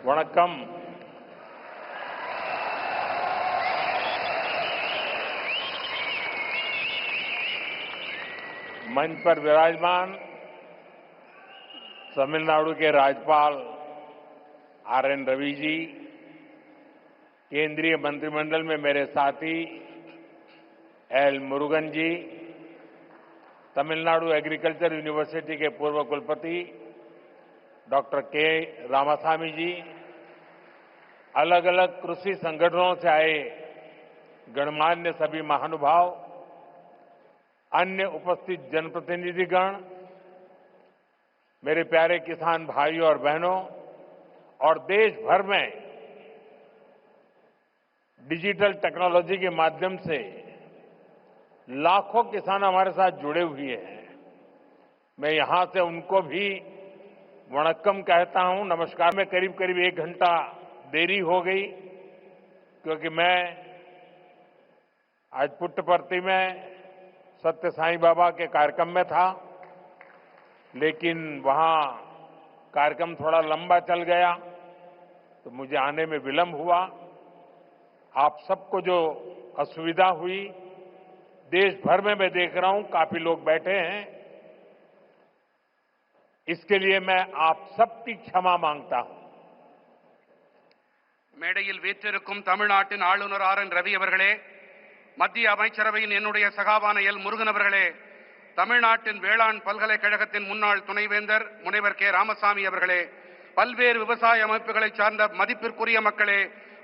वणक्कम। मंच पर विराजमान तमिलनाडु के राज्यपाल आर.एन. रवि जी, केंद्रीय मंत्रिमंडल में मेरे साथी एल. मुरुगन जी, तमिलनाडु एग्रीकल्चर यूनिवर्सिटी के पूर्व कुलपति डॉक्टर के. रामासामी जी, अलग अलग कृषि संगठनों से आए गणमान्य सभी महानुभाव, अन्य उपस्थित जनप्रतिनिधिगण, मेरे प्यारे किसान भाइयों और बहनों और देश भर में डिजिटल टेक्नोलॉजी के माध्यम से लाखों किसान हमारे साथ जुड़े हुए हैं। मैं यहां से उनको भी वणक्कम कहता हूं, नमस्कार में करीब करीब 1 घंटा देरी हो गई क्योंकि मैं आज पुट्टपर्ती में सत्य साईं बाबा के कार्यक्रम में था, लेकिन वहां कार्यक्रम थोड़ा लंबा चल गया तो मुझे आने में विलंब हुआ। आप सबको जो असुविधा हुई, देश भर में मैं देख रहा हूं काफी लोग बैठे हैं, इसके लिए मैं आप सबकी क्षमा मांगता हूं। மேடையில் வீற்றிருக்கும் தமிழ்நாட்டின் ஆளுநர் ஆர்.என். ரவி அவர்களே, மத்திய அமைச்சரவையின் என்னுடைய சகாவான எல். முருகன் அவர்களே, தமிழ்நாட்டின் வேளாண் பல்கலைக்கழகத்தின் முன்னாள் துணைவேந்தர் முனைவர் கே. ராமசாமி அவர்களே, பல்வேறு விவசாய அமைப்புகளை சார்ந்த மதிப்பிற்குரிய மக்களே,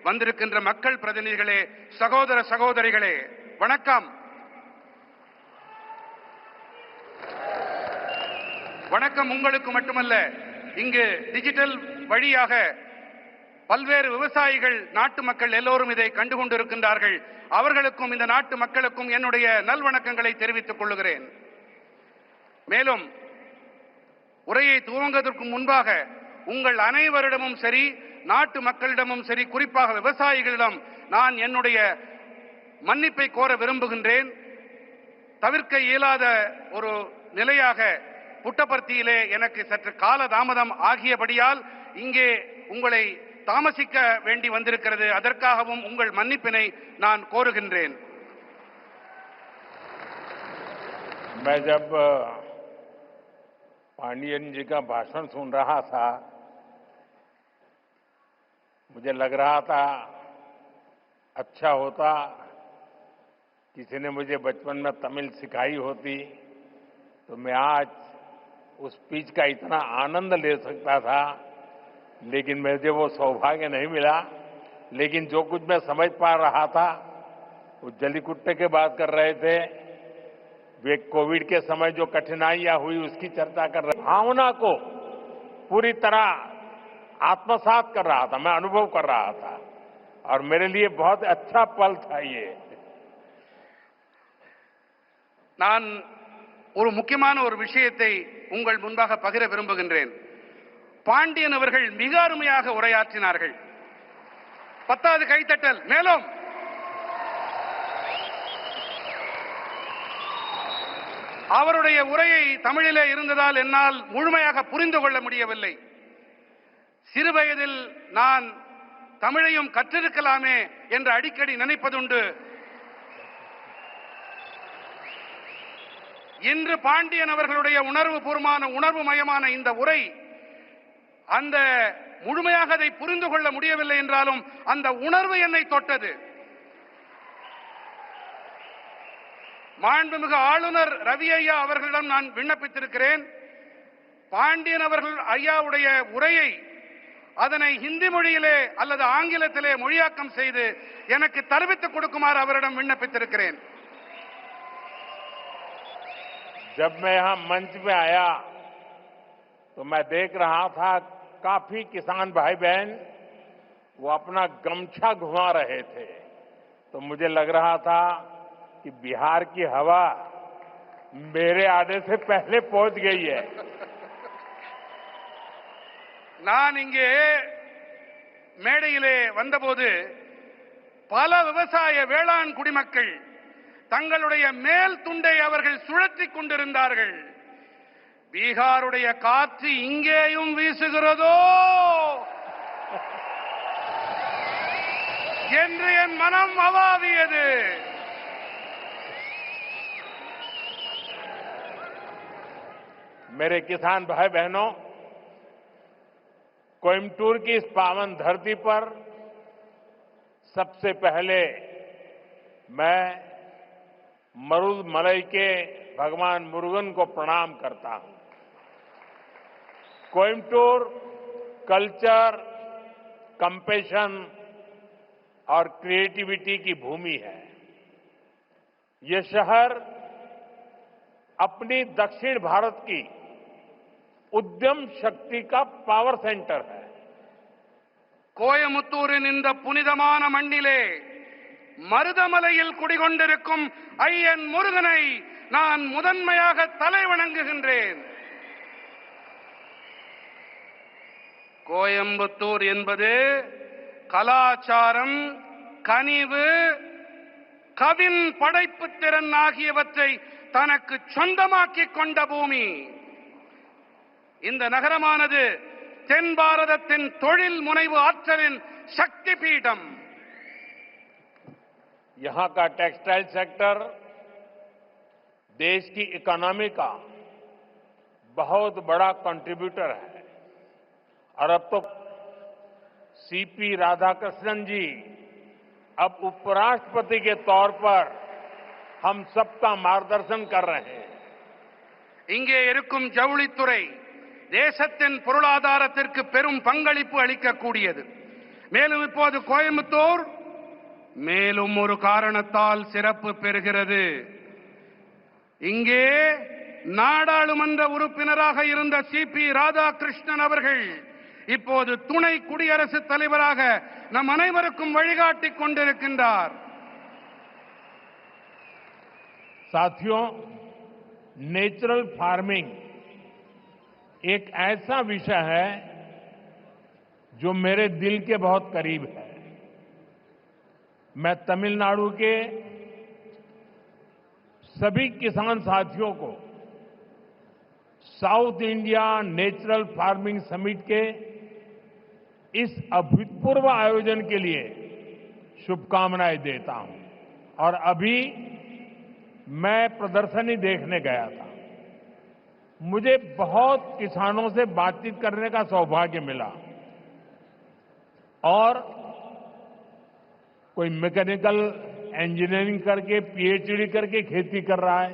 வந்திருக்கின்ற மக்கள் பிரதிநிதிகளே, சகோதர சகோதரிகளே, வணக்கம். வணக்கம் உங்களுக்கு மட்டுமல்ல, இங்கு டிஜிட்டல் வழியாக பல்வேறு விவசாயிகள், நாட்டு மக்கள் எல்லோரும் இதை கண்டுகொண்டிருக்கின்றார்கள். அவர்களுக்கும் இந்த நாட்டு மக்களுக்கும் என்னுடைய நல்வணக்கங்களை தெரிவித்துக் கொள்கிறேன். மேலும் உரையை துவங்குவதற்கு முன்பாக உங்கள் அனைவரிடமும் சரி, நாட்டு மக்களிடமும் சரி, குறிப்பாக விவசாயிகளிடம் நான் என்னுடைய மன்னிப்பை கோர விரும்புகின்றேன். தவிர்க்க இயலாத ஒரு நிலையாக புட்டபர்த்தியிலே எனக்கு சற்று கால தாமதம் ஆகியபடியால் இங்கே உங்களை தாமசிக்க வேண்டி வந்திருக்கிறது. அதற்காகவும் உங்கள் மன்னிப்பினை நான் கோருகின்றேன். मैं जब पांडियन जी का भाषण सुन रहा था, मुझे लग रहा था अच्छा होता किसी ने मुझे बचपन में तमिल सिखाई होती तो मैं आज उस स्पीच का इतना आनंद ले सकता था, लेकिन मुझे वो सौभाग्य नहीं मिला। लेकिन जो कुछ मैं समझ पा रहा था, वो जलीकुट्टे की बात कर रहे थे, वे कोविड के समय जो कठिनाइयां हुई उसकी चर्चा कर रहे, भावना को पूरी तरह आत्मसात कर रहा था, मैं अनुभव कर रहा था और मेरे लिए बहुत अच्छा पल था ये। நான் ஒரு முக்கியமான ஒரு விஷயத்தை உங்கள் முன்பாக பகிர விரும்புகின்றேன். பாண்டியன் அவர்கள் மிக அருமையாக உரையாற்றினார்கள். 10வது கைத்தட்டல். மேலும் அவருடைய உரையை தமிழிலே இருந்ததால் என்னால் முழுமையாக புரிந்து கொள்ள முடியவில்லை. சிறுவயதில் நான் தமிழையும் கற்றிருக்கலாமே என்று அடிக்கடி நினைப்பதுண்டு. இன்று பாண்டியன் அவர்களுடைய உணர்வு மயமான இந்த உரை அந்த முழுமையாக அதை புரிந்து கொள்ள முடியவில்லை என்றாலும் அந்த உணர்வு என்னை தொட்டது. மாண்புமிகு ஆளுநர் ரவி ஐயா அவர்களிடம் நான் விண்ணப்பித்திருக்கிறேன். பாண்டியன் அவர்கள் ஐயாவுடைய உரையை அதனை ஹிந்தி மொழியிலே அல்லது ஆங்கிலத்திலே மொழியாக்கம் செய்து எனக்கு தெரிவித்துக் கொடுக்குமாறு அவரிடம் விண்ணப்பித்திருக்கிறேன். जब मैं यहां मंच में आया तो मैं देख रहा था काफी किसान भाई बहन वो अपना गमछा घुमा रहे थे, तो मुझे लग रहा था कि बिहार की हवा मेरे आने से पहले पहुंच गई है। நான் இங்கே மேடையிலே வந்தபோது பல விவசாய வேளாண் குடிமக்கள் தங்களுடைய மேல் துண்டை அவர்கள் சுழற்றிக் கொண்டிருந்தார்கள். பீகாருடைய காற்று இங்கேயும் வீசுகிறதோ என்று என் மனம் அவாவியது. मेरे किसान भाई बहनों, कोयम्बटूर की इस पावन धरती पर सबसे पहले मैं मरुदमलई के भगवान मुरुगन को प्रणाम करता हूं। कोयम्बटूर कल्चर, कंपैशन और क्रिएटिविटी की भूमि है। ये शहर अपनी दक्षिण भारत की उद्यम शक्ति का पावर सेंटर है। கோயமுத்தூரின் இந்த புனிதமான மண்ணிலே மருதமலையில் குடிகொண்டிருக்கும் ஐயன் முருகனை நான் முதன்மையாக தலைவணங்குகின்றேன். கோயம்புத்தூர் என்பது கலாச்சாரம், கனிவு, கவின் படைப்பு திறன் ஆகியவற்றை தனக்கு சொந்தமாக்கிக் கொண்ட பூமி. இந்த நகரமானது தென் பாரதத்தின் தொழில் முனைவு ஆற்றலின் சக்தி பீடம். यहां का टेक्सटाइल सेक्टर देश की इकोनॉमी का बहुत बड़ा कंट्रीब्यूटर है और अब तो सीपी राधाकृष्णन जी अब उपराष्ट्रपति के तौर पर हम सबका मार्गदर्शन कर रहे हैं. இங்கே இருக்கும் ஜவுளித்துறை தேசத்தின் பொருளாதாரத்திற்கு பெரும் பங்களிப்பு அளிக்கக்கூடியது. மேலும் இப்போது கோயம்புத்தூர் மேலும் ஒரு காரணத்தால் சிறப்பு பெறுகிறது. இங்கே நாடாளுமன்ற உறுப்பினராக இருந்த சிபி ராதாகிருஷ்ணன் அவர்கள் இப்போது துணை குடியரசுத் தலைவராக நம் அனைவருக்கும் வழிகாட்டிக் கொண்டிருக்கின்றார். साथियों, नेचुरल फार्मिंग एक ऐसा विषय है जो मेरे दिल के बहुत करीब है. मैं तमिलनाडु के सभी किसान साथियों को south India natural farming summit के इस अभूतपूर्व आयोजन के लिए शुभकामनाएं देता हूं. और अभी मैं प्रदर्शनी देखने गया था. मुझे बहुत किसानों से बातचीत करने का सौभाग्य मिला और कोई मैकेनिकल इंजीनियरिंग करके पीएचडी करके खेती कर रहा है,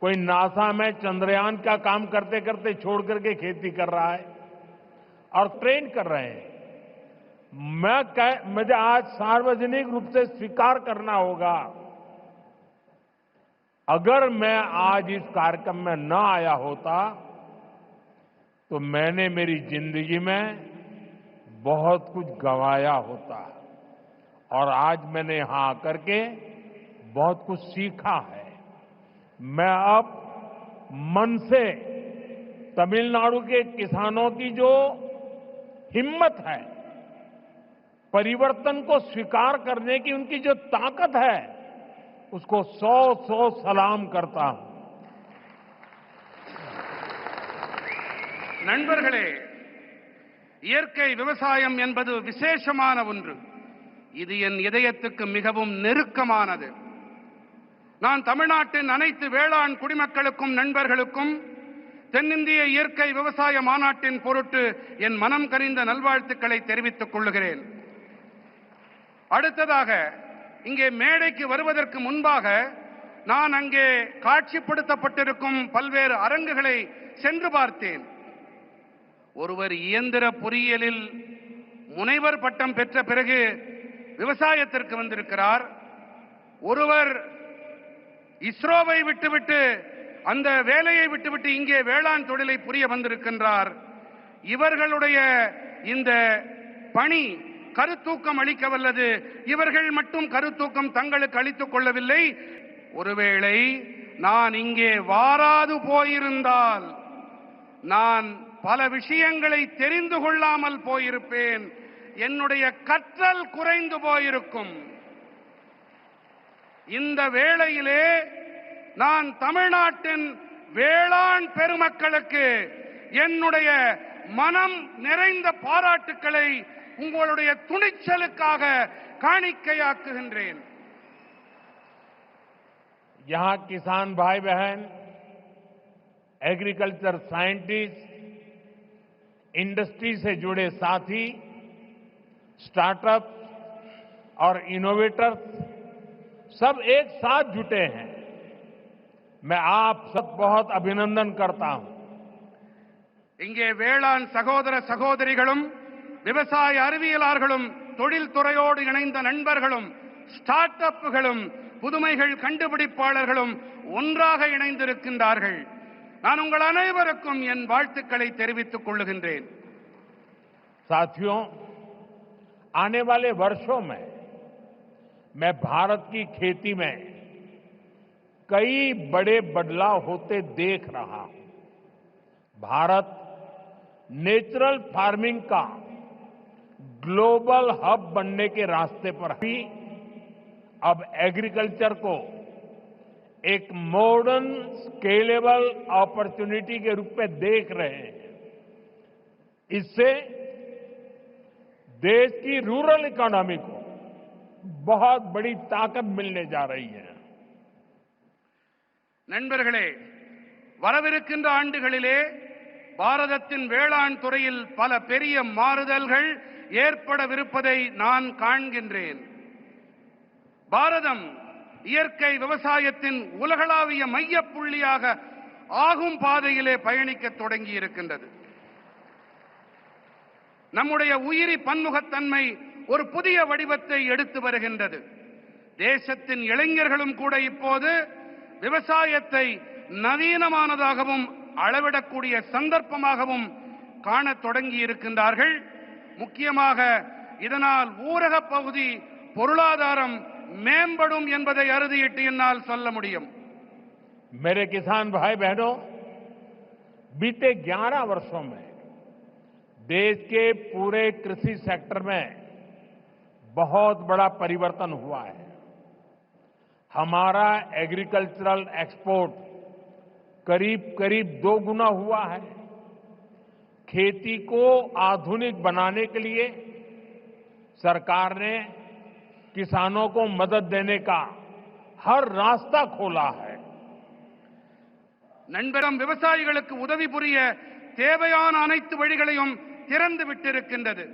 कोई नासा में चंद्रयान का काम करते करते छोड़ करके खेती कर रहा है और ट्रेन कर रहे हैं. मुझे आज सार्वजनिक रूप से स्वीकार करना होगा, अगर मैं आज इस कार्यक्रम में न आया होता तो मैंने मेरी जिंदगी में बहुत कुछ गंवाया होता और आज मैंने यहां आकर के बहुत कुछ सीखा है. मैं अब मन से तमिलनाडु के किसानों की जो हिम्मत है, परिवर्तन को स्वीकार करने की उनकी जो ताकत है, उसको 100 सलाम करता हूं. நண்பர்களே, இயற்கை விவசாயம் என்பது விசேஷமான ஒன்று. இது என் இதயத்துக்கு மிகவும் நெருக்கமானது. நான் தமிழ்நாட்டின் அனைத்து வேளாண் குடிமக்களுக்கும் நண்பர்களுக்கும் தென்னிந்திய இயற்கை விவசாய மாநாட்டின் பொருட்டு என் மனம் கனிந்த நல்வாழ்த்துக்களை தெரிவித்துக் கொள்கிறேன். அடுத்ததாக இங்கே மேடைக்கு வருவதற்கு முன்பாக நான் அங்கே காட்சிப்படுத்தப்பட்டிருக்கும் பல்வேறு அரங்குகளை சென்று பார்த்தேன். ஒருவர் இயந்திர பொறியியலில் முனைவர் பட்டம் பெற்ற பிறகு விவசாயத்திற்கு வந்திருக்கிறார். ஒருவர் இஸ்ரோவை விட்டுவிட்டு அந்த வேலையை விட்டுவிட்டு இங்கே வேளாண் தொழிலை புரிய வந்திருக்கின்றார். இவர்களுடைய இந்த பணி கருத்தூக்கம் அளிக்க வல்லது. இவர்கள் மட்டும் கருத்தூக்கம் தங்களுக்கு அளித்துக் கொள்ளவில்லை. ஒருவேளை நான் இங்கே வாராது போயிருந்தால் நான் பல விஷயங்களை தெரிந்து கொள்ளாமல் போயிருப்பேன். என்னுடைய கற்றல் குறைந்து போயிருக்கும். இந்த வேளையிலே நான் தமிழ்நாட்டின் வேளாண் பெருமக்களுக்கு என்னுடைய மனம் நிறைந்த பாராட்டுக்களை உங்களுடைய துணிச்சலுக்காக காணிக்கையாக்குகின்றேன். यहाँ किसान भाई बहन, एग्रीकल्चर साइंटिस्ट, इंडस्ट्री से जुड़े साथी, स्टार्टअप और इनोवेटर्स सब एक साथ जुटे हैं. मैं आप सब बहुत अभिनंदन करता हूं. இங்கே வேளாண் சகோதர சகோதரிகளும், விவசாய அறிவியலாளர்களும், தொழில்துறையோடு இணைந்த நண்பர்களும், ஸ்டார்ட் அப்புகளும், புதுமைகள் கண்டுபிடிப்பாளர்களும் ஒன்றாக இணைந்திருக்கின்றார்கள். நான் உங்கள் அனைவருக்கும் என் வாழ்த்துக்களை தெரிவித்துக் கொள்ளுகின்றேன். साथियों, आने वाले वर्षों में मैं भारत की खेती में कई बड़े बदलाव होते देख रहा हूं. भारत नेचुरल फार्मिंग का ग्लोबल हब बनने के रास्ते पर भी अब एग्रीकल्चर को एक मॉडर्न स्केलेबल अपॉर्चुनिटी के रूप में देख रहे हैं. इससे देश की रूरल इकोनॉमी को बहुत बड़ी ताकत मिलने जा रही है. நண்பர்களே, வரவிருக்கின்ற ஆண்டுகளிலே பாரதத்தின் வேளாண் துறையில் பல பெரிய மாறுதல்கள் ஏற்படவிருப்பதை நான் காண்கின்றேன். பாரதம் இயற்கை விவசாயத்தின் உலகளாவிய மையப்புள்ளியாக ஆகும் பாதையிலே பயணிக்க தொடங்கி இருக்கின்றது. நம்முடைய உயிரி பன்முகத்தன்மை ஒரு புதிய வடிவத்தை எடுத்து வருகின்றது. தேசத்தின் இளைஞர்களும் கூட இப்போது விவசாயத்தை நவீனமானதாகவும் அளவிடக்கூடிய சந்தர்ப்பமாகவும் காணத் தொடங்கி இருக்கின்றார்கள். முக்கியமாக இதனால் ஊரக பகுதி பொருளாதாரம் மேம்படும் என்பதை அறுதியிட்டு என்னால் சொல்ல முடியும். मेरे किसान भाई बहनों, बीते 11 वर्षों में देश के पूरे कृषि सेक्टर में बहुत बड़ा परिवर्तन हुआ है. हमारा एग्रीकल्चरल एक्सपोर्ट करीब 2 गुना हुआ है. खेती को आधुनिक बनाने के लिए सरकार ने किसानों को मदद देने का हर रास्ता खोला है. நண்பரும் விவசாயிகளுக்கு உதவி புரிய தேவையான அனைத்து வழிகளையும் திறந்து விட்டிருக்கின்றது.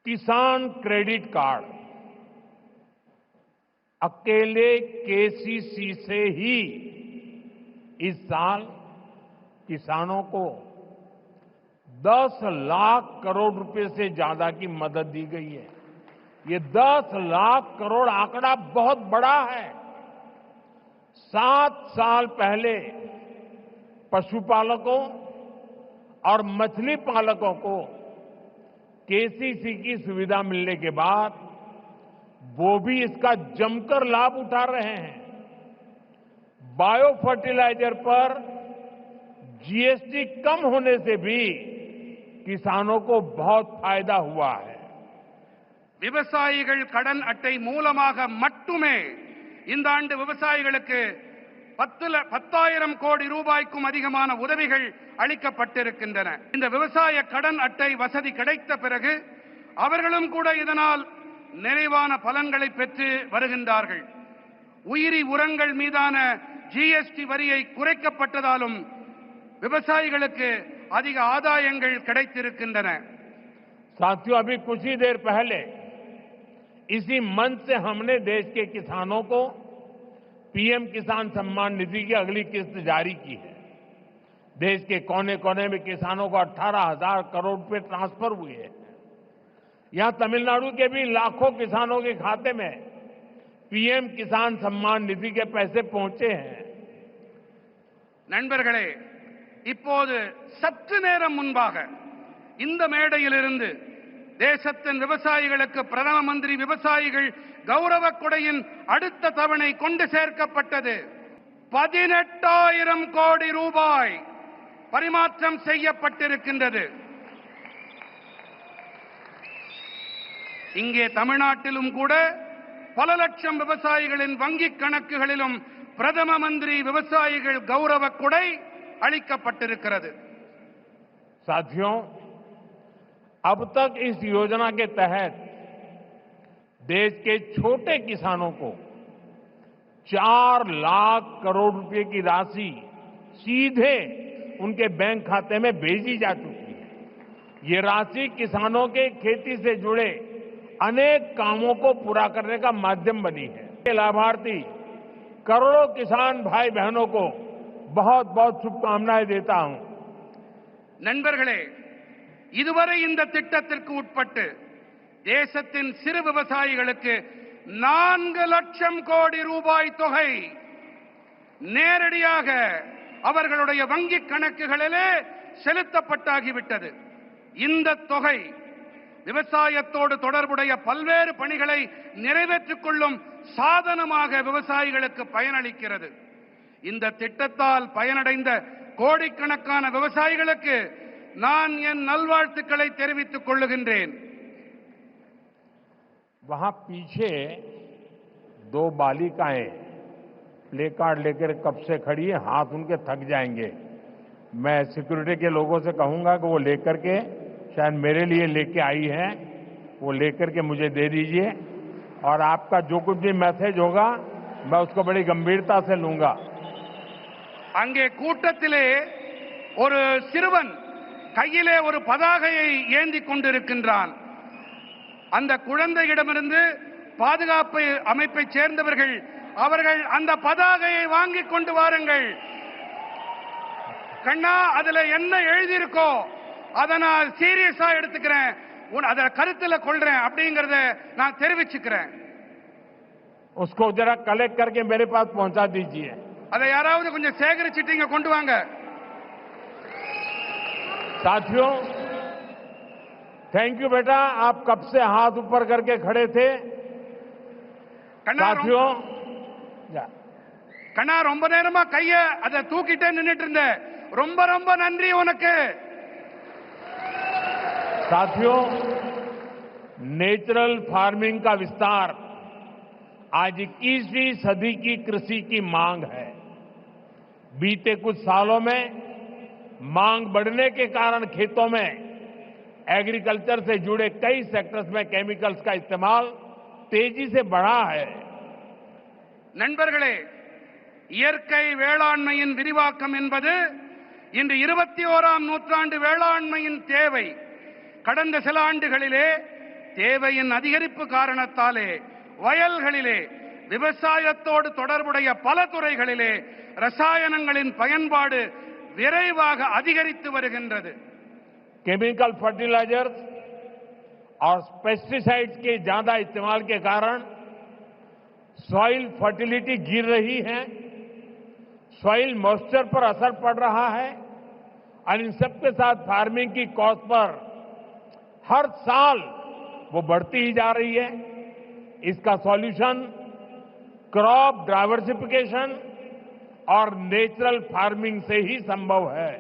किसान क्रेडिट कार्ड अकेले केसीसी से ही इस साल किसानों को 10 लाख करोड़ रुपए से ज्यादा की मदद दी गई है. ये 10 लाख करोड़ आंकड़ा बहुत बड़ा है. 7 साल पहले पशुपालकों और मछली पालकों को केसीसी की सुविधा मिलने के बाद वो भी इसका जमकर लाभ उठा रहे हैं. बायो फर्टिलाइजर पर जीएसटी कम होने से भी किसानों को बहुत फायदा हुआ है. விவசாயிகள் கடன் அட்டை மூலமாக மட்டுமே இந்த ஆண்டு விவசாயிகளுக்கு 10,000 கோடி ரூபாய்க்கும் அதிகமான உதவிகள் அளிக்கப்பட்டிருக்கின்றன. இந்த விவசாய கடன் அட்டை வசதி கிடைத்த பிறகு அவர்களும் கூட இதனால் நிறைவான பலன்களை பெற்று வருகின்றார்கள். உயிரி உரங்கள் மீதான ஜிஎஸ்டி வரியை குறைக்கப்பட்டதாலும் விவசாயிகளுக்கு அதிக ஆதாயங்கள் கிடைத்திருக்கின்றன. साथियों, अभी कुछ ही देर पहले इसी मंच से हमने देश के किसानों को पीएम किसान सम्मान निधि की अगली किस्त जारी की है. देश के कोने कोने में किसानों को 18,000 करोड़ रुपए ट्रांसफर हुए हैं. यहां तमिलनाडु के भी लाखों किसानों के खाते में पीएम किसान सम्मान निधि के पैसे पहुंचे हैं. நண்பர்களே, இப்போது சற்று நேரம் முன்பாக இந்த மேடையிலிருந்து தேசத்தின் விவசாயிகளுக்கு பிரதம மந்திரி விவசாயிகள் கௌரவ கொடையின் அடுத்த தவணை கொண்டு சேர்க்கப்பட்டது. 18,000 கோடி ரூபாய் பரிமாற்றம் செய்யப்பட்டிருக்கின்றது. இங்கே தமிழ்நாட்டிலும் கூட பல லட்சம் விவசாயிகளின் வங்கிக் கணக்குகளிலும் பிரதம மந்திரி விவசாயிகள் கௌரவ கொடை அளிக்கப்பட்டிருக்கிறது. साथियों, अब तक इस योजना के तहत देश के छोटे किसानों को 4 लाख करोड़ रुपए की राशि सीधे उनके बैंक खाते में भेजी जा चुकी है। ये राशि किसानों के खेती से जुड़े अनेक कामों को पूरा करने का माध्यम बनी है। ये लाभार्थी करोड़ों किसान भाई बहनों को बहुत बहुत शुभकामनाएं देता हूं। நண்பர்களே, இதுவரை இந்த திட்டத்திற்கு உட்பட்டு தேசத்தின் சிறு விவசாயிகளுக்கு 4 லட்சம் கோடி ரூபாய் தொகை நேரடியாக அவர்களுடைய வங்கிக் கணக்குகளிலே செலுத்தப்பட்டாகிவிட்டது. இந்த தொகை விவசாயத்தோடு தொடர்புடைய பல்வேறு பணிகளை நிறைவேற்றிக் கொள்ளும் சாதனமாக விவசாயிகளுக்கு பயனளிக்கிறது. இந்த திட்டத்தால் பயனடைந்த கோடிக்கணக்கான விவசாயிகளுக்கு நான் என் நல்வாழ்த்துக்களை தெரிவித்துக் கொள்ளுகின்றேன். वहां पीछे 2 बालिकाएं प्ले कार्ड लेकर कब से खड़ी है, हाथ उनके थक जाएंगे। मैं सिक्योरिटी के लोगों से कहूंगा कि वो लेकर के, शायद मेरे लिए लेके आई हैं, वो लेकर के मुझे दे दीजिए और आपका जो कुछ भी मैसेज होगा मैं उसको बड़ी गंभीरता से लूंगा। அங்கே கூட்டத்திலே ஒரு சிறுவன் கையிலே ஒரு பதாகையை ஏந்தி கொண்டிருக்கின்றான். அந்த குழந்தையிடமிருந்து பாதுகாப்பு அமைப்பைச் சேர்ந்தவர்கள் அவர்கள் அந்த பதாகையை வாங்கிக் கொண்டு வாருங்கள். கண்ணா, அதுல என்ன எழுதி இருக்கோ அதை நான் சீரியஸா எடுத்துக்கிறேன், அத கருத்துல கொள்றேன் அப்படிங்கறத நான் தெரிவிச்சுக்கிறேன். उसको जरा कलेक्ट करके मेरे पास पहुंचा दीजिए. அதை யாராவது கொஞ்சம் சேகரிச்சிட்டு இங்க கொண்டு வாங்க. साथियों, थैंक यू बेटा, आप कब से हाथ ऊपर करके खड़े थे. साथियों, கண்ணா ரொம்ப நேரமா கைய அதை தூக்கிட்டே நின்னுட்டு இருந்த, ரொம்ப ரொம்ப நன்றி உனக்கு. साथियों, नेचुरल फार्मिंग का विस्तार आज 21वीं सदी की कृषि की मांग है. बीते कुछ सालों में मांग बढ़ने के कारण खेतों में एग्रीकल्चर से जुड़े कई सेक्टर्स में केमिकल्स का इस्तेमाल तेजी से बढ़ा है. நண்பர்களே, இயற்கை வேளாண்மையின் விரிவாக்கம் என்பது இன்று 21ஆம் நூற்றாண்டு வேளாண்மையின் தேவை. கடந்த சில ஆண்டுகளிலே தேவையின் அதிகரிப்பு காரணத்தாலே வயல்களிலே விவசாயத்தோடு தொடர்புடைய பல துறைகளிலே ரசாயனங்களின் பயன்பாடு விரைவாக அதிகரித்து வருகின்றது. केमिकल फर्टिलाइजर्स और पेस्टिसाइड्स के ज्यादा इस्तेमाल के कारण सॉइल फर्टिलिटी गिर रही है, सॉइल मॉइस्चर पर असर पड़ रहा है और इन सबके साथ फार्मिंग की कॉस्ट पर हर साल वो बढ़ती ही जा रही है. इसका सॉल्यूशन क्रॉप डाइवर्सिफिकेशन और नेचुरल फार्मिंग से ही संभव है.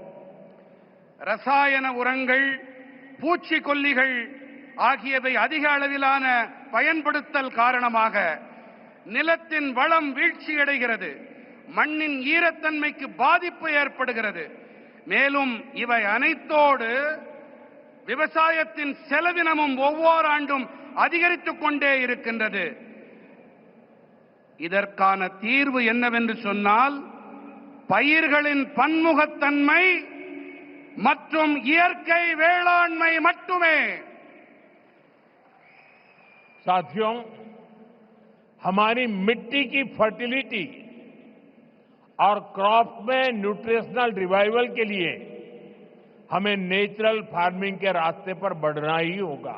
ரசாயன உரங்கள், பூச்சிக்கொல்லிகள் ஆகியவை அதிக அளவிலான பயன்படுத்தல் காரணமாக நிலத்தின் வளம் வீழ்ச்சியடைகிறது, மண்ணின் ஈரத்தன்மைக்கு பாதிப்பு ஏற்படுகிறது. மேலும் இவை அனைத்தோடு விவசாயத்தின் செலவினமும் ஒவ்வொரு ஆண்டும் அதிகரித்துக் கொண்டே இருக்கின்றது. இதற்கான தீர்வு என்னவென்று சொன்னால், பயிர்களின் பன்முகத்தன்மை மற்றும் இயற்கை வேளாண்மை மட்டுமே. साथियों, हमारी मिट्टी की फर्टिलिटी और क्रॉप में न्यूट्रिशनल रिवाइवल के लिए हमें नेचुरल फार्मिंग के रास्ते पर बढ़ना ही होगा.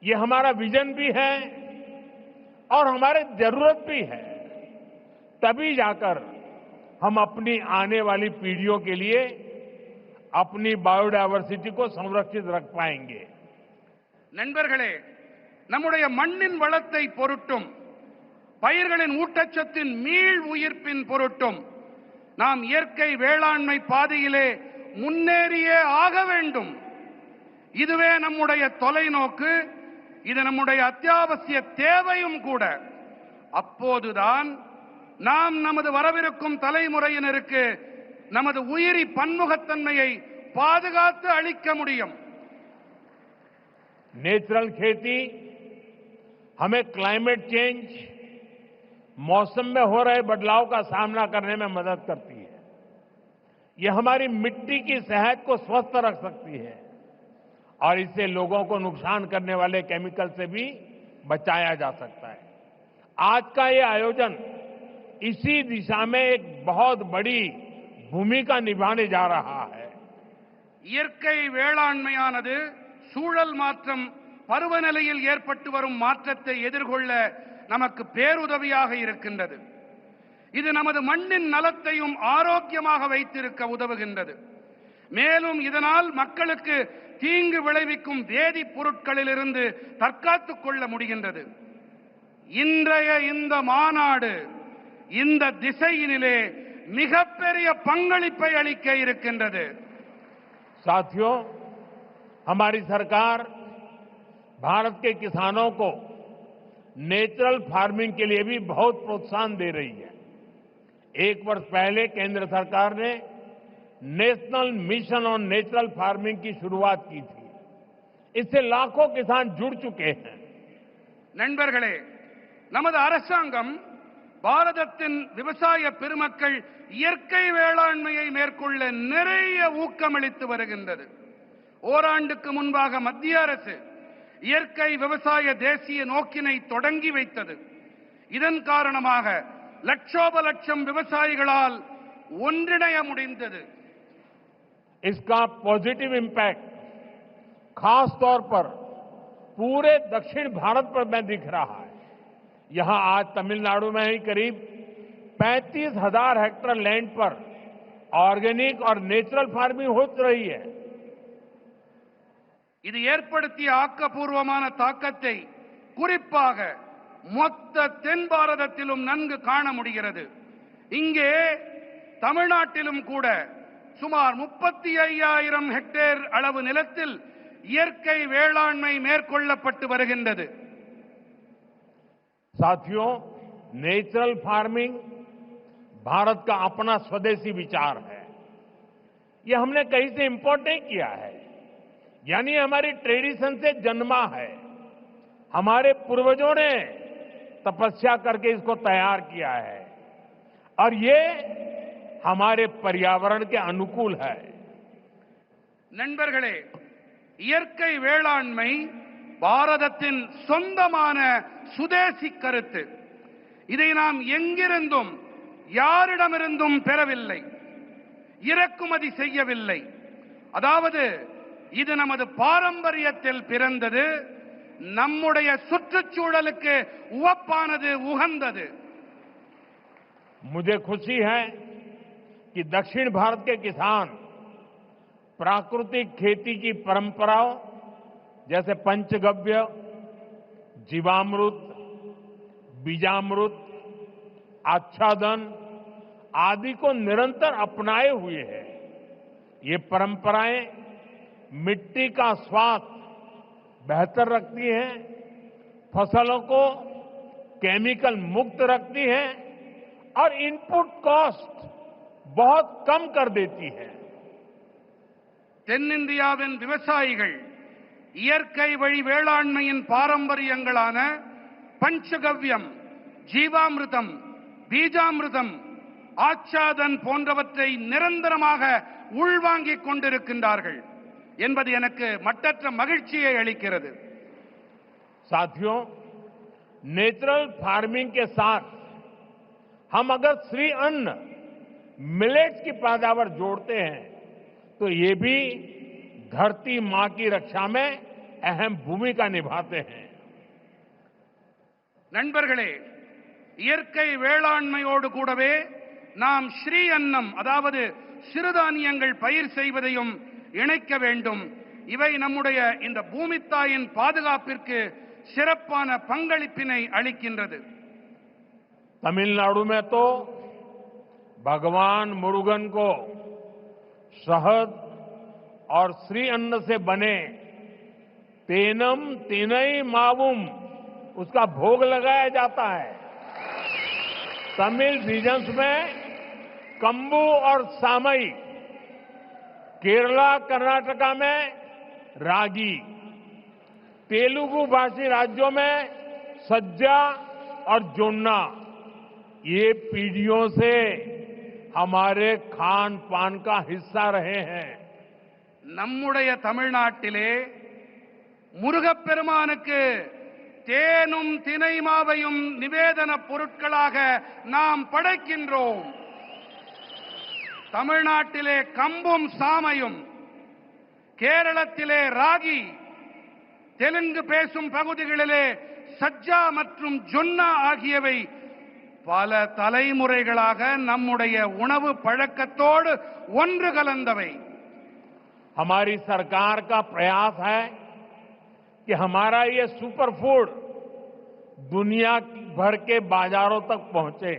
ये हमारा विजन भी है और हमारी जरूरत भी है. तभी जाकर हम अपनी आने वाली पीढ़ियों के लिए अपनी बायोडायवर्सिटी को संरक्षित रख पाएंगे. நண்பர்களே, நம்முடைய மண்ணின் வளத்தை பொருட்டும் பயிர்களின் ஊட்டச்சத்தின் மீள் உயிர்ப்பின் பொருட்டும் நாம் இயற்கை வேளாண்மை பாதையிலே முன்னேறியே ஆக வேண்டும். இதுவே நம்முடைய தொலைநோக்கு, இது நம்முடைய அத்தியாவசிய தேவையும் கூட. அப்போதுதான் நாம் நமது வரவிருக்கும் தலைமுறையினருக்கு நமது உயிரி பன்முகத்தன்மையை பாதுகாத்து அளிக்க முடியும். नेचुरल खेती हमें क्लाइमेट चेंज, मौसम में हो रहे बदलाव का सामना करने में मदद करती है. ये हमारी मिट्टी की सेहत को स्वस्थ रख सकती है और इससे लोगों को नुकसान करने वाले केमिकल से भी बचाया जा सकता है. आज का ये आयोजन इसी दिशा में एक बहुत बड़ी भूमिका निभाने जा रहा है. இயற்கை வேளாண்மையானது சூழல் மாற்றம், பருவநிலையில் ஏற்பட்டு வரும் மாற்றத்தை எதிர்கொள்ள நமக்கு பேருதவியாக இருக்கின்றது. இது நமது மண்ணின் நலத்தையும் ஆரோக்கியமாக வைத்திருக்க உதவுகின்றது. மேலும் இதனால் மக்களுக்கு தீங்கு விளைவிக்கும் வேதிப் பொருட்களிலிருந்து தற்காத்துக் கொள்ள முடிகின்றது. இன்றைய இந்த மாநாடு இந்த திசையினிலே மிகப்பெரிய பங்களிப்பை அளிக்க இருக்கின்றது. साथियों, हमारी सरकार भारत के किसानों को नेचुरल फार्मिंग के लिए भी बहुत प्रोत्साहन दे रही है. एक वर्ष पहले केंद्र सरकार ने national mission on natural farming की शुरुआत की थी. इससे लाखों किसान जुड़ चुके हैं. நண்பர்களே, நமது அரசாங்கம் பாரதத்தின் விவசாய பெருமக்கள் இயற்கை வேளாண்மையை மேற்கொள்ள நிறைய ஊக்கமளித்து வருகின்றது. ஓராண்டுக்கு முன்பாக மத்திய அரசு இயற்கை விவசாய தேசிய நோக்கினை தொடங்கி வைத்தது. இதன் காரணமாக லட்சோப லட்சம் விவசாயிகளால் ஒன்றிணைய முடிந்தது. इसका पॉजिटिव इंपैक्ट खास तौर पर पूरे दक्षिण भारत पर में दिख रहा है. यहां आज तमिलनाडु में ही करीब 35,000 हेक्टेयर लैंड पर ऑर्गेनिक और नेचुरल फार्मिंग हो रही है. இது ஏற்படுத்திய ஆக்கப்பூர்வமான தாக்கத்தை குறிப்பாக மொத்த தென் பாரதத்திலும் நன்கு காண முடிகிறது. இங்கே தமிழ்நாட்டிலும் கூட சுமார் 35,000 ஹெக்டேர் அளவு நிலத்தில் இயற்கை வேளாண்மை மேற்கொள்ளப்பட்டு வருகின்றது. साथियों, नेचुरल फार्मिंग भारत का अपना स्वदेशी विचार है. यह हमने कहीं से इंपोर्ट नहीं किया है, यानी हमारी ट्रेडिशन से जन्मा है. हमारे पूर्वजों ने तपस्या करके इसको तैयार किया है और ये हमारे पर्यावरण के अनुकूल है. நண்பர்களே, இயற்கை வேளாண்மை பாரதத்தின் சொந்தமான சுதேசி கருத்து. இதை நாம் எங்கிருந்தும் யாரிடமிருந்தும் பெறவில்லை, இறக்குமதி செய்யவில்லை. அதாவது இது நமது பாரம்பரியத்தில் பிறந்தது, நம்முடைய சுற்றுச்சூழலுக்கு உவப்பானது, உகந்தது. मुझे खुशी है कि दक्षिण भारत के किसान प्राकृतिक खेती की परंपराओं जैसे पंचगव्य, जीवामृत, बीजामृत, आच्छादन आदि को निरंतर अपनाए हुए हैं. ये परंपराएं मिट्टी का स्वास्थ्य बेहतर रखती हैं, फसलों को केमिकल मुक्त रखती हैं और इनपुट कॉस्ट बहुत कम कर देती है. தென்னிந்தியாவின் விவசாயிகள் இயற்கை வழி வேளாண்மையின் பாரம்பரியங்களான பஞ்சகவ்யம், ஜீவாமிர்தம், பீஜாமிர்தம், ஆச்சாதன் போன்றவற்றை நிரந்தரமாக உள்வாங்கிக் கொண்டிருக்கின்றார்கள் என்பது எனக்கு மட்டற்ற மகிழ்ச்சியை அளிக்கிறது. साथियों, नेचुरल फार्मिंग के साथ हम अगर श्री अन्न, मिलेट्स की पैदावार जोड़ते हैं तो ये भी धरती मां की रक्षा में अहम भूमिका निभाते हैं. நண்பர்களே, இயற்கை வேளாண்மையோடு கூடவே நாம் ஸ்ரீ அன்னம், அதாவது சிறுதானியங்கள் பயிர் செய்வதையும் இணைக்க வேண்டும். இவை நம்முடைய இந்த பூமித்தாயின் பாதுகாப்பிற்கு சிறப்பான பங்களிப்பினை அளிக்கின்றது. तमिलनाडु में तो भगवान मुरुगन को शहद और श्री अन्न से बने तेनम तिनई मावुम उसका भोग लगाया जाता है. तमिल रीजन्स में कंबू और सामई केरला कर्नाटका में रागी, तेलुगु भाषी राज्यों में सज्जा और जोन्ना, ये पीढ़ियों से हमारे खान पान का हिस्सा रहे हैं। நம்முடைய தமிழ்நாட்டிலே முருகப்பெருமானுக்கு தேனும் தினை மாவையும் நிவேதன பொருட்களாக நாம் படைக்கின்றோம். தமிழ்நாட்டிலே கம்பும் சாமையும், கேரளத்திலே ராகி, தெலுங்கு பேசும் பகுதிகளிலே சஜ்ஜா மற்றும் ஜொன்னா ஆகியவை பல தலைமுறைகளாக நம்முடைய உணவு பழக்கத்தோடு ஒன்று கலந்தவை. हमारी सरकार का प्रयास है कि हमारा ये सुपर फूड दुनिया भर के बाजारों तक पहुंचे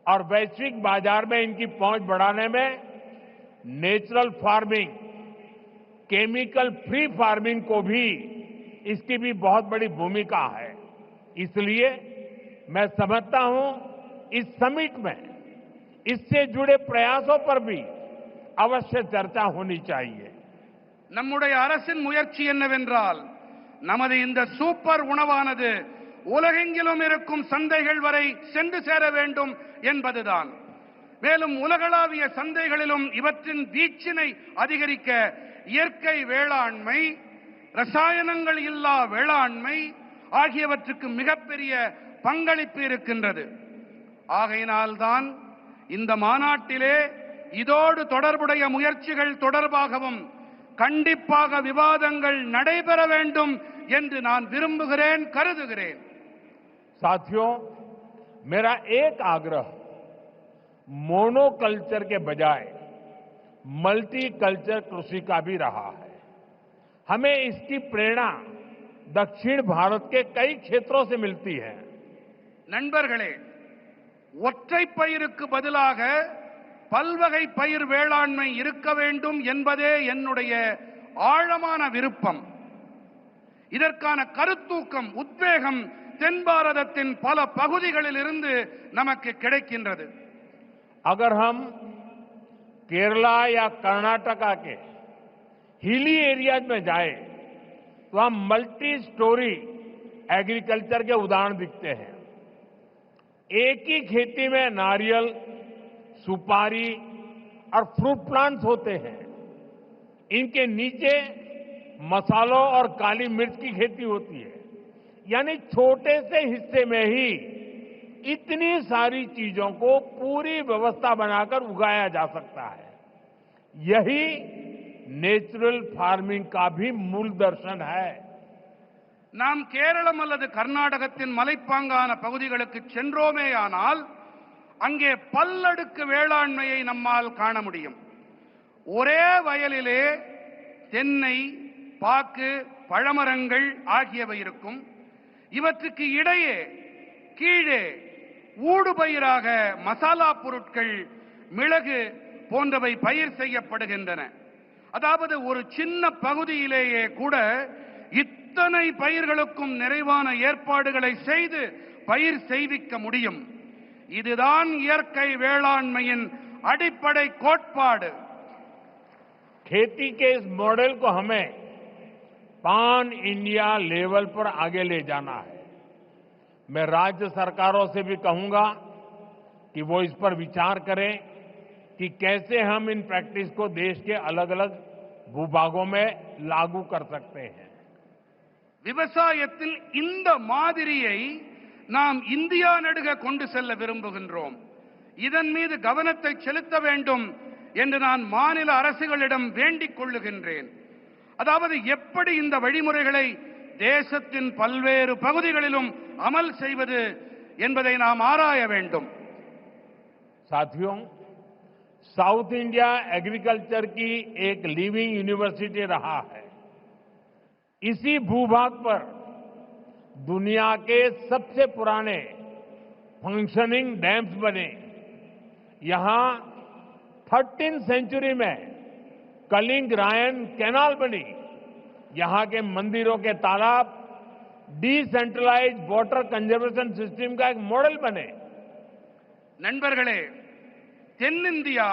और वैश्विक बाजार में इनकी पहुंच बढ़ाने में natural farming, chemical free farming को भी इसकी भी बहुत बड़ी भूमिका है। इसलिए मैं समझता हूं इस समिट में इससे जुड़े प्रयासों पर भी अवश्य चर्चा होनी चाहिए। நம்முடைய அரசின் முயற்சி என்னவென்றால், நமது இந்த சூப்பர் உணவானது உலகெங்கிலும் இருக்கும் சந்தைகள் வரை சென்று சேர வேண்டும் என்பதுதான். மேலும் உலகளாவிய சந்தைகளிலும் இவற்றின் வீச்சினை அதிகரிக்க இயற்கை வேளாண்மை, ரசாயனங்கள் இல்லா வேளாண்மை ஆகியவற்றுக்கு மிகப்பெரிய பங்களிப்பு இருக்கின்றது. ஆகையினால்தான் இந்த மாநாட்டிலே இதோடு தொடர்புடைய முயற்சிகள் தொடர்பாகவும் கண்டிப்பாக விவாதங்கள் நடைபெற வேண்டும் என்று நான் விரும்புகிறேன், கருதுகிறேன். साथियों, मेरा एक आग्रह मोनोकल्चर के बजाय मल्टी कल्चर कृषि का भी रहा है। हमें इसकी प्रेरणा दक्षिण भारत के कई क्षेत्रों से मिलती है। நண்பர்களே, ஒற்றை பயிருக்கு பதிலாக பல்வகை பயிர் வேளாண்மை இருக்க வேண்டும் என்பதே என்னுடைய ஆழமான விருப்பம். இதற்கான கருத்தூக்கம், உத்வேகம் தென் பாரதத்தின் பல பகுதிகளில் இருந்து நமக்கு கிடைக்கின்றது. अगर हम केरला या कर्नाटका के हिली एरियाज में जाए तो हम मल्टी स्टोरी एग्रीकल्चर के उदाहरण दिखते हैं। एक ही खेती में नारियल, सुपारी और फ्रूट प्लांट्स होते हैं। इनके नीचे मसालों और काली मिर्च की खेती होती है। यानी छोटे से हिस्से में ही इतनी सारी चीजों को पूरी व्यवस्था बनाकर उगाया जा सकता है। यही नेचुरल फार्मिंग का भी मूल दर्शन है। நாம் கேரளம் அல்லது கர்நாடகத்தின் மலைப்பாங்கான பகுதிகளுக்கு சென்றோமேயானால் அங்கே பல்லடுக்கு வேளாண்மையை நம்மால் காண முடியும். ஒரே வயலிலே தென்னை, பாக்கு, பழமரங்கள் ஆகியவை இருக்கும். இவற்றுக்கு இடையே கீழே ஊடுபயிராக மசாலா பொருட்கள், மிளகு போன்றவை பயிர் செய்யப்படுகின்றன. அதாவது ஒரு சின்ன பகுதியிலேயே கூட இத்தனை பயிர்களுக்கும் நிறைவான ஏற்பாடுகளை செய்து பயிர் செய்விக்க முடியும். இதுதான் இயற்கை வேளாண்மையின் அடிப்படை கோட்பாடு. खेती के इस मॉडल को हमें पान इंडिया लेवल पर आगे ले जाना है। मैं राज्य सरकारों से भी कहूंगा कि वो इस पर विचार करें कि कैसे हम इन प्रैक्टिस को देश के अलग अलग भूभागों में लागू कर सकते हैं। விவசாயத்தில் இந்த மாதிரியை நாம் இந்தியா நடுக கொண்டு செல்ல விரும்புகின்றோம். இதன் மீது கவனத்தை செலுத்த வேண்டும் என்று நான் மாநில அரசுகளிடம் வேண்டிக் கொள்ளுகின்றேன். அதாவது எப்படி இந்த வழிமுறைகளை தேசத்தின் பல்வேறு பகுதிகளிலும் அமல் செய்வது என்பதை நாம் ஆராய வேண்டும். साथियों, साउथ इंडिया एग्रीकल्चर की एक लिविंग यूनिवर्सिटी रहा है। इसी भूभाग पर दुनिया के सबसे पुराने फंक्शनिंग डैम्स बने। यहां 13वीं सेंचुरी में कलिंग रायन कैनाल बनी। यहां के मंदिरों के तालाब डिसेंट्रलाइज्ड वाटर कंजर्वेशन सिस्टम का एक मॉडल बने। நண்பர்களே, தென்னிந்தியா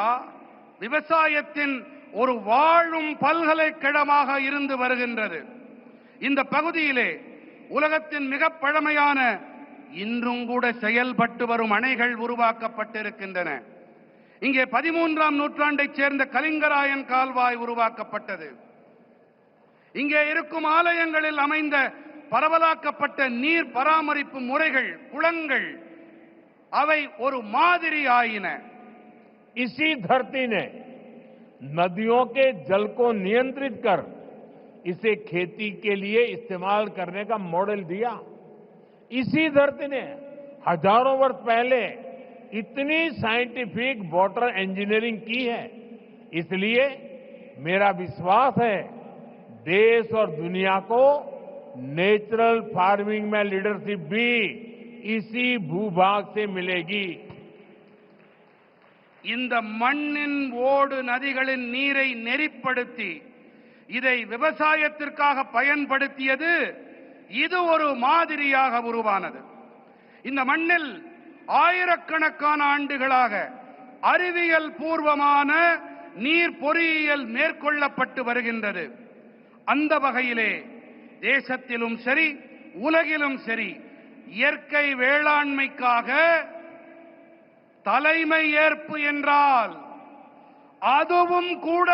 விவசாயத்தின் ஒரு வாழும் பல்கலைக்கழகமாக இருந்து வருகின்றது. இந்த பகுதியிலே உலகத்தின் மிக பழமையான இன்றும் கூட செயல்பட்டு வரும் அணைகள் உருவாக்கப்பட்டிருக்கின்றன. இங்கே 13ஆம் நூற்றாண்டைச் சேர்ந்த கலிங்கராயன் கால்வாய் உருவாக்கப்பட்டது. இங்கே இருக்கும் ஆலயங்களில் அமைந்த பரவலாக்கப்பட்ட நீர் பராமரிப்பு முறைகள், குளங்கள், அவை ஒரு மாதிரி ஆயின. इसी धरती ने नदियों के जल को नियंत्रित कर इसे खेती के लिए इस्तेमाल करने का मॉडल दिया. इसी धरती ने हजारों वर्ष पहले इतनी साइंटिफिक वाटर इंजीनियरिंग की है. इसलिए मेरा विश्वास है देश और दुनिया को नेचुरल फार्मिंग में लीडरशिप भी इसी भूभाग से मिलेगी. இந்த மண்ணின் ஓடு நதிகளின் நீரை நெறிப்படுத்தி இதை விவசாயத்திற்காக பயன்படுத்தியது இது ஒரு மாதிரியாக உருவானது. இந்த மண்ணில் ஆயிரக்கணக்கான ஆண்டுகளாக அறிவியல் பூர்வமான நீர் பொறியியல் மேற்கொள்ளப்பட்டு வருகின்றது. அந்த வகையிலே தேசத்திலும் சரி உலகிலும் சரி இயற்கை வேளாண்மைக்காக தலைமை ஏற்பு என்றால் அதுவும் கூட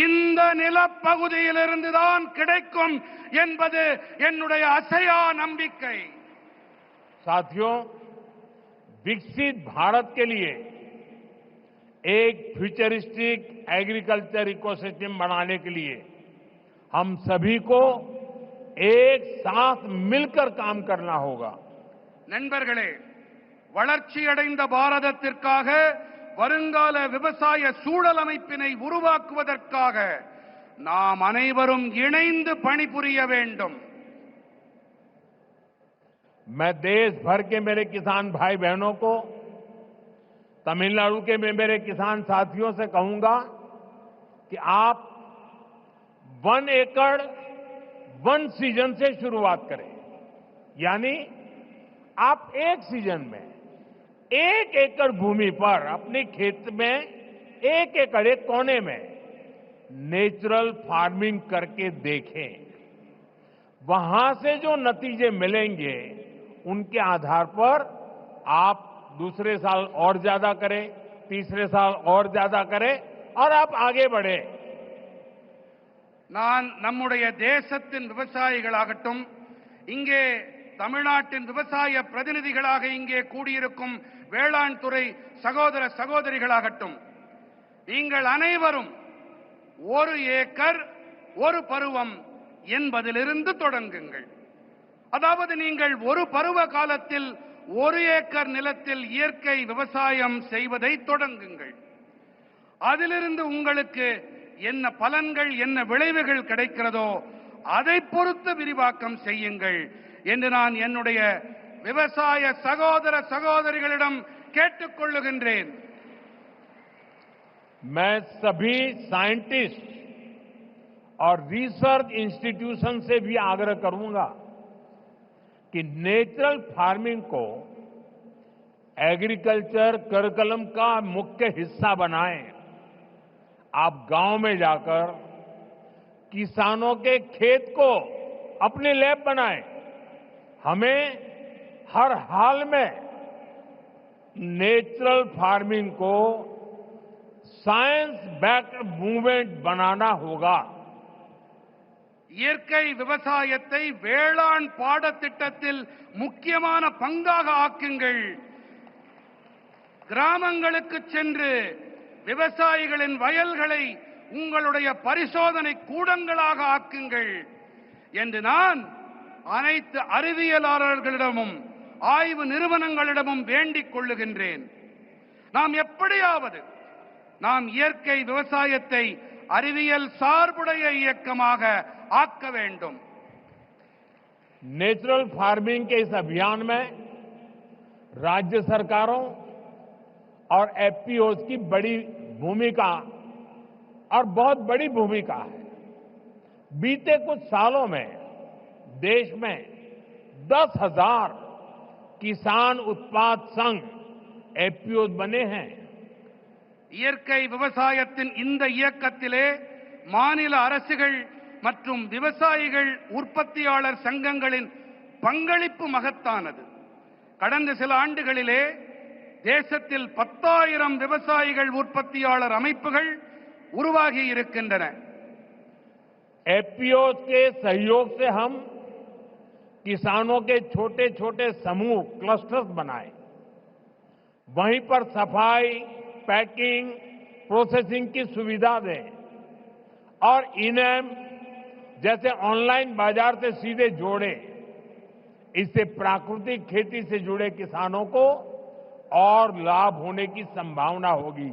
இந்த நிலப்பகுதியிலிருந்துதான் கிடைக்கும் என்பது என்னுடைய அசையா நம்பிக்கை. साथियों, विकसित भारत के लिए एक फ्यूचरिस्टिक एग्रीकल्चर इकोसिस्टम बनाने के लिए हम सभी को एक साथ मिलकर काम करना होगा. நண்பர்களே, வளர்ச்சியடைந்த பாரதத்திற்காக வருங்கால விவசாய சூழல் அமைப்பினை உருவாக்குவதற்காக நாம் அனைவரும் இணைந்து பணிபுரிய வேண்டும். मैं देश भर के मेरे किसान भाई बहनों को, तमिलनाडु के मेरे किसान साथियों से कहूंगा कि आप 1 एकड़ 1 सीजन से शुरुआत करें. यानी आप एक सीजन में 1 एकड़ भूमि पर अपने खेत में 1 एकड़ एक कोने में नेचुरल फार्मिंग करके देखें. वहां से जो नतीजे मिलेंगे उनके आधार पर आप दूसरे साल और ज्यादा करें, तीसरे साल और ज्यादा करें और आप आगे बढ़े. நான் நம்முடைய தேசத்தின் விவசாயிகளாகட்டும், இங்கே தமிழ்நாட்டின் விவசாய பிரதிநிதிகளாக இங்கே கூடியிருக்கும் வேளாண் துறை சகோதர சகோதரிகளாகட்டும், நீங்கள் அனைவரும் 1 ஏக்கர் 1 பருவம் என்பதிலிருந்து தொடங்குங்கள். அதாவது நீங்கள் ஒரு பருவ காலத்தில் 1 ஏக்கர் நிலத்தில் இயற்கை விவசாயம் செய்வதை தொடங்குங்கள். அதிலிருந்து உங்களுக்கு என்ன பலன்கள், என்ன விளைவுகள் கிடைக்கிறதோ அதை பொறுத்து விரிவாக்கம் செய்யுங்கள் என்று நான் என்னுடைய விவசாய சகோதர சகோதரிகளிடம் கேட்டுக்கொள்ளுகின்றேன். मैं सभी साइंटिस्ट और रिसर्च इंस्टीट्यूशन से भी आग्रह करूंगा कि नेचुरल फार्मिंग को एग्रीकल्चर करिकुलम का मुख्य हिस्सा बनाएं. आप गांव में जाकर किसानों के खेत को अपनी लैब बनाएं. हमें हर हाल में नेचुरल फार्मिंग को साइंस बैक्ड मूवमेंट बनाना होगा. இயற்கை விவசாயத்தை வேளாண் பாடத்திட்டத்தில் முக்கியமான பங்காக ஆக்குங்கள். கிராமங்களுக்கு சென்று விவசாயிகளின் வயல்களை உங்களுடைய பரிசோதனை கூடங்களாக ஆக்குங்கள் என்று நான் அனைத்து அறிவியலாளர்களிடமும் ஆய்வு நிறுவனங்களிடமும் வேண்டிக் கொள்ளுகின்றேன். நாம் எப்படியாவது நாம் இயற்கை விவசாயத்தை அறிவியல் சார்புடைய இயக்கமாக ஆக்க வேண்டும். नेचुरल फार्मिंग के इस अभियान में राज्य सरकारों और एफपीओज की बड़ी भूमिका और बहुत बड़ी भूमिका है. बीते कुछ सालों में देश में 10,000 किसान उत्पाद संघ एफपीओज बने हैं. இயற்கை விவசாயத்தின் இந்த இயக்கத்திலே மாநில அரசுகள் மற்றும் விவசாயிகள் உற்பத்தியாளர் சங்கங்களின் பங்களிப்பு மகத்தானது. கடந்த சில ஆண்டுகளிலே தேசத்தில் 10,000 விவசாயிகள் உற்பத்தியாளர் அமைப்புகள் உருவாகி இருக்கின்றன. एफपीओ के सहयोग से हम किसानों के छोटे छोटे समूह क्लस्टर्स बनाए, वहीं पर सफाई, पैकिंग, प्रोसेसिंग की सुविधा दें और इनेम जैसे ऑनलाइन बाजार से सीधे जोड़े. इससे प्राकृतिक खेती से जुड़े किसानों को और लाभ होने की संभावना होगी.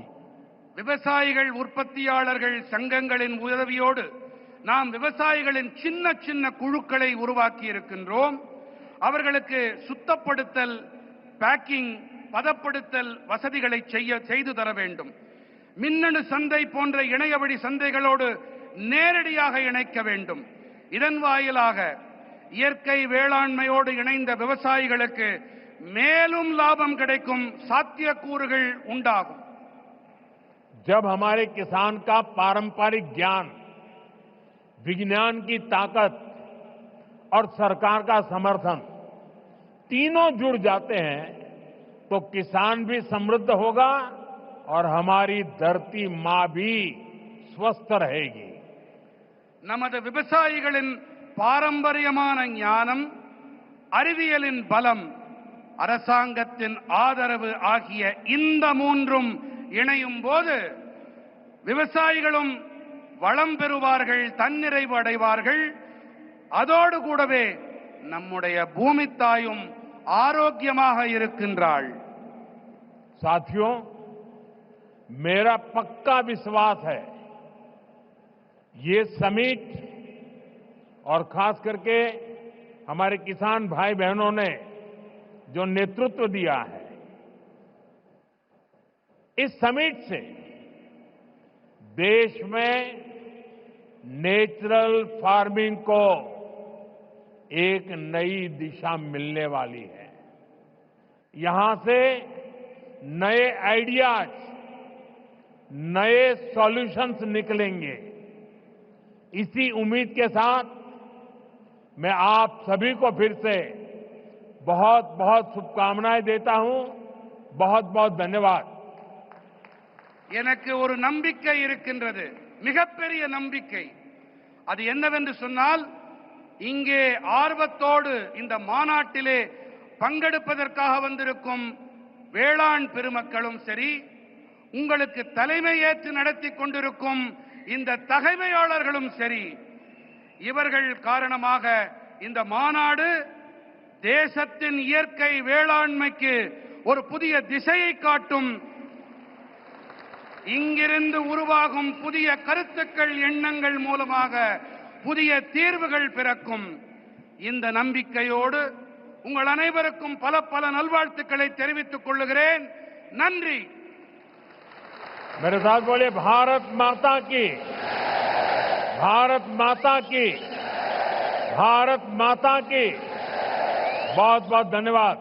விவசாயிகள் உற்பத்தியாளர்கள் சங்கங்களின் உதவியோடு நாம் விவசாயிகளின் சின்ன சின்ன குழுக்களை உருவாக்கி இருக்கின்றோம். அவர்களுக்கு சுத்தப்படுத்தல், பேக்கிங், பதப்படுத்தல் வசதிகளை செய்து தர வேண்டும். மின்னணு சந்தை போன்ற இணையவழி சந்தைகளோடு நேரடியாக இணைக்க வேண்டும். இதன் வாயிலாக இயற்கை வேளாண்மையோடு இணைந்த விவசாயிகளுக்கு மேலும் லாபம் கிடைக்கும் சாத்தியக்கூறுகள் உண்டாகும். जब हमारे किसान का पारंपरिक ज्ञान, विज्ञान की ताकत और सरकार का समर्थन तीनों जुड़ जाते हैं तो किसान भी समृद्ध होगा और हमारी धरती मां भी स्वस्थ रहेगी. நமது விவசாயிகளின் பாரம்பரியமான ஞானம், அறிவியலின் பலம், அரசாங்கத்தின் ஆதரவு ஆகிய இந்த மூன்றும் இணையும் போது விவசாயிகளும் வளம் பெறுவார்கள், தன்னிறைவு அடைவார்கள். அதோடு கூடவே நம்முடைய பூமி தாயும் ஆரோக்கியமாக இருக்கின்றாள். साथियों, मेरा पक्का विश्वास है ये समिट और खास करके हमारे किसान भाई बहनों ने जो नेतृत्व दिया है, इस समिट से देश में नेचुरल फार्मिंग को एक नई दिशा मिलने वाली है. यहां से नए आइडियाज, नए सॉल्यूशंस निकलेंगे. इसी उम्मीद के साथ मैं आप सभी को फिर से बहुत बहुत शुभकामनाएं देता हूं. बहुत बहुत धन्यवाद. எனக்கு ஒரு நம்பிக்கை இருக்கின்றது, மிகப்பெரிய நம்பிக்கை. அது என்னவென்று சொன்னால், இங்கே ஆர்வத்தோடு இந்த மாநாட்டிலே பங்கெடுப்பதற்காக வந்திருக்கும் வேளாண் பெருமக்களும் சரி, உங்களுக்கு தலைமை ஏற்று நடத்தி கொண்டிருக்கும் இந்த தகைமையாளர்களும் சரி, இவர்கள் காரணமாக இந்த மாநாடு தேசத்தின் இயற்கை வேளாண்மைக்கு ஒரு புதிய திசையை காட்டும். இங்கிருந்து உருவாகும் புதிய கருத்துக்கள், எண்ணங்கள் மூலமாக புதிய தீர்வுகள் பிறக்கும். இந்த நம்பிக்கையோடு உங்கள் அனைவருக்கும் பல பல நல்வாழ்த்துக்களை தெரிவித்துக் கொள்கிறேன். நன்றி. मेरे साथ बोले भारत माता की, भारत माता की, भारत माता की. बहुत बहुत धन्यवाद.